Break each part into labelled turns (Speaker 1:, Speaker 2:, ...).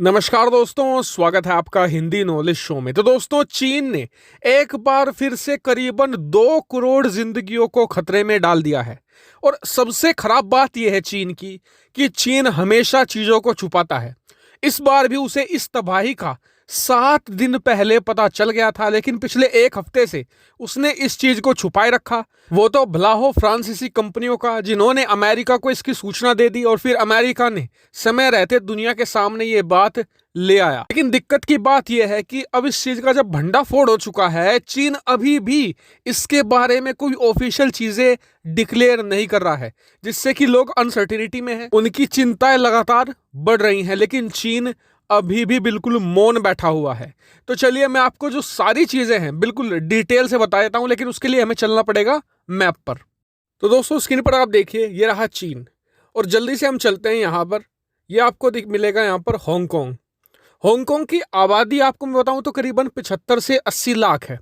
Speaker 1: नमस्कार दोस्तों, स्वागत है आपका हिंदी नॉलेज शो में। तो दोस्तों, चीन ने एक बार फिर से करीबन 2 करोड़ जिंदगियों को खतरे में डाल दिया है। और सबसे खराब बात यह है चीन की कि चीन हमेशा चीजों को छुपाता है। इस बार भी उसे इस तबाही का 7 दिन पहले पता चल गया था, लेकिन पिछले एक हफ्ते से उसने इस चीज को छुपाए रखा। वो तो भला हो फ्रांसीसी कंपनियों का, जिन्होंने अमेरिका को इसकी सूचना दे दी और फिर अमेरिका ने समय रहते दुनिया के सामने ये बात ले आया। लेकिन दिक्कत की बात यह है कि अब इस चीज का जब भंडाफोड़ हो चुका है, चीन अभी भी इसके बारे में कोई ऑफिशियल चीजें डिक्लेयर नहीं कर रहा है, जिससे कि लोग अनसर्टिनिटी में हैं। उनकी चिंताएं लगातार बढ़ रही हैं, लेकिन चीन अभी भी बिल्कुल मौन बैठा हुआ है। तो चलिए मैं आपको जो सारी चीजें हैं बिल्कुल डिटेल से बता देता हूं, लेकिन उसके लिए हमें चलना पड़ेगा मैप पर। तो दोस्तों, स्क्रीन पर आप देखिए, ये रहा चीन। और जल्दी से हम चलते हैं यहाँ पर। ये आपको मिलेगा यहाँ पर हांगकांग। हांगकांग की आबादी आपको मैं बताऊं तो करीबन 75 से 80 लाख है।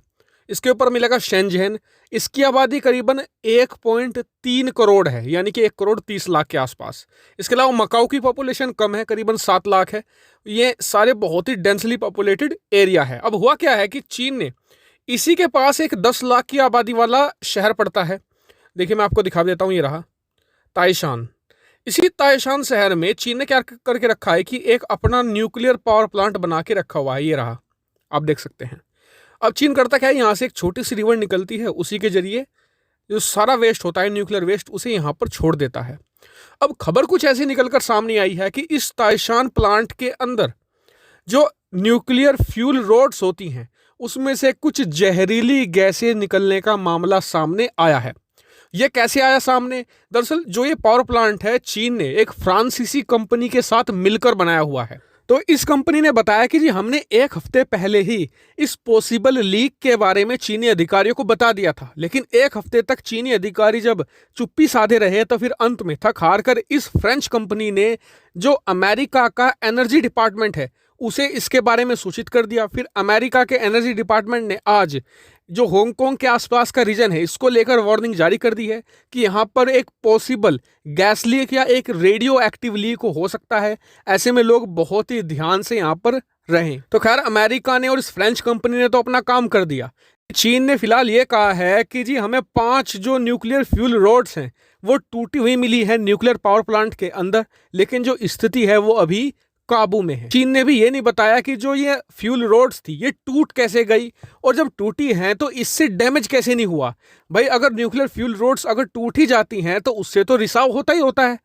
Speaker 1: इसके ऊपर मिलेगा शेंझेन। इसकी आबादी करीबन 1.3 करोड़ है, यानी कि 1,30,00,000 के आसपास। इसके अलावा मकाऊ की पॉपुलेशन कम है, करीबन 7 लाख है। ये सारे बहुत ही डेंसली पॉपुलेटेड एरिया है। अब हुआ क्या है कि चीन ने इसी के पास एक 10 लाख की आबादी वाला शहर पड़ता है। देखिए मैं आपको दिखा देता हूँ, ये रहा ताइशान। इसी ताइशान शहर में चीन ने क्या करके रखा है कि एक अपना न्यूक्लियर पावर प्लांट बना के रखा हुआ है। ये रहा, आप देख सकते हैं। अब चीन करता क्या है, यहाँ से एक छोटी सी रिवर निकलती है, उसी के जरिए जो सारा वेस्ट होता है न्यूक्लियर वेस्ट, उसे यहाँ पर छोड़ देता है। अब खबर कुछ ऐसी निकलकर सामने आई है कि इस ताइशान प्लांट के अंदर जो न्यूक्लियर फ्यूल रोड्स होती हैं, उसमें से कुछ जहरीली गैसें निकलने का मामला सामने आया है। यह कैसे आया सामने? दरअसल जो ये पावर प्लांट है, चीन ने एक फ्रांसीसी कंपनी के साथ मिलकर बनाया हुआ है। तो इस कंपनी ने बताया कि जी हमने एक हफ्ते पहले ही इस पॉसिबल लीक के बारे में चीनी अधिकारियों को बता दिया था, लेकिन एक हफ्ते तक चीनी अधिकारी जब चुप्पी साधे रहे तो फिर अंत में थक हार कर इस फ्रेंच कंपनी ने, जो अमेरिका का एनर्जी डिपार्टमेंट है, उसे इसके बारे में सूचित कर दिया। फिर अमेरिका के एनर्जी डिपार्टमेंट ने आज जो हांगकांग के आसपास का रीजन है, इसको लेकर वार्निंग जारी कर दी है कि यहाँ पर एक पॉसिबल गैस लीक या एक रेडियो एक्टिव लीक हो सकता है। ऐसे में लोग बहुत ही ध्यान से यहाँ पर रहें। तो खैर, अमेरिका ने और इस फ्रेंच कंपनी ने तो अपना काम कर दिया। चीन ने फिलहाल ये कहा है कि जी हमें 5 जो न्यूक्लियर फ्यूल रोड्स हैं वो टूटी हुई मिली है न्यूक्लियर पावर प्लांट के अंदर, लेकिन जो स्थिति है वो अभी काबू में है। चीन ने भी ये नहीं बताया कि जो ये फ्यूल रोड्स थी ये टूट कैसे गई, और जब टूटी हैं तो इससे डैमेज कैसे नहीं हुआ। भाई, अगर न्यूक्लियर फ्यूल रोड्स अगर टूट ही जाती हैं तो उससे तो रिसाव होता ही होता है,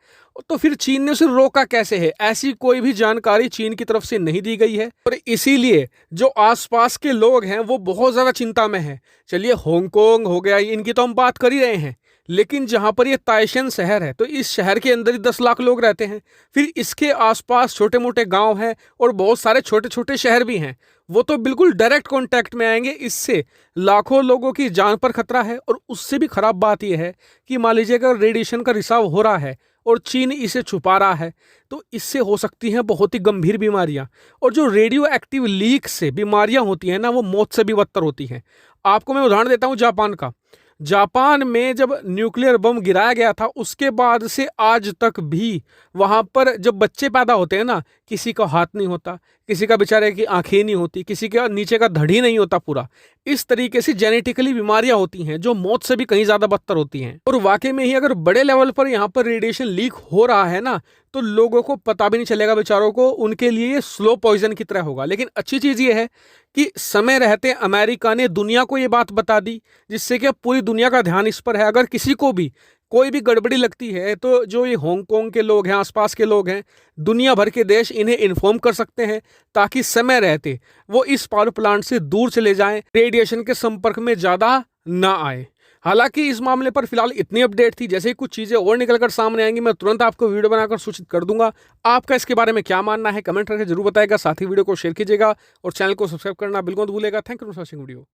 Speaker 1: तो फिर चीन ने उसे रोका कैसे है? ऐसी कोई भी जानकारी चीन की तरफ से नहीं दी गई है, और इसीलिए जो आसपास के लोग हैं वो बहुत ज्यादा चिंता में हैं। चलिए, हांगकांग हो गया, इनकी तो हम बात कर ही रहे हैं, लेकिन जहां पर ये ताइशन शहर है, तो इस शहर के अंदर ही 10 लाख लोग रहते हैं। फिर इसके आसपास छोटे मोटे गांव हैं और बहुत सारे छोटे छोटे शहर भी हैं। वो तो बिल्कुल डायरेक्ट कांटेक्ट में आएंगे। इससे लाखों लोगों की जान पर खतरा है। और उससे भी खराब बात यह है कि मान लीजिए अगर रेडिएशन का रिसाव हो रहा है और चीन इसे छुपा रहा है, तो इससे हो सकती हैं बहुत ही गंभीर बीमारियां। और जो रेडियो एक्टिव लीक से बीमारियां होती हैं ना, वो मौत से भी बदतर होती हैं। आपको मैं उदाहरण देता हूं जापान का। जापान में जब न्यूक्लियर बम गिराया गया था, उसके बाद से आज तक भी वहां पर जब बच्चे पैदा होते हैं ना, किसी का हाथ नहीं होता, किसी का बेचारे की आंखें नहीं होती, किसी का नीचे का धड़ ही नहीं होता पूरा। इस तरीके से जेनेटिकली बीमारियां होती हैं जो मौत से भी कहीं ज्यादा बदतर होती हैं। और वाकई में ही अगर बड़े लेवल पर यहाँ पर रेडिएशन लीक हो रहा है ना, तो लोगों को पता भी नहीं चलेगा बेचारों को। उनके लिए ये स्लो पॉइजन की तरह होगा। लेकिन अच्छी चीज ये है कि समय रहते अमेरिका ने दुनिया को ये बात बता दी, जिससे कि अब पूरी दुनिया का ध्यान इस पर है। अगर किसी को भी कोई भी गड़बड़ी लगती है तो जो ये हांगकांग के लोग हैं, आसपास के लोग हैं, दुनिया भर के देश इन्हें इन्फॉर्म कर सकते हैं, ताकि समय रहते वो इस पावर प्लांट से दूर चले जाएं, रेडिएशन के संपर्क में ज्यादा ना आए। हालांकि इस मामले पर फिलहाल इतनी अपडेट थी। जैसे ही कुछ चीजें और निकलकर सामने आएंगी, मैं तुरंत आपको वीडियो बनाकर सूचित कर दूंगा। आपका इसके बारे में क्या मानना है, कमेंट करके जरूर बताएगा। साथ ही वीडियो को शेयर कीजिएगा और चैनल को सब्सक्राइब करना बिल्कुल मत भूलिएगा। Thank you for watching video.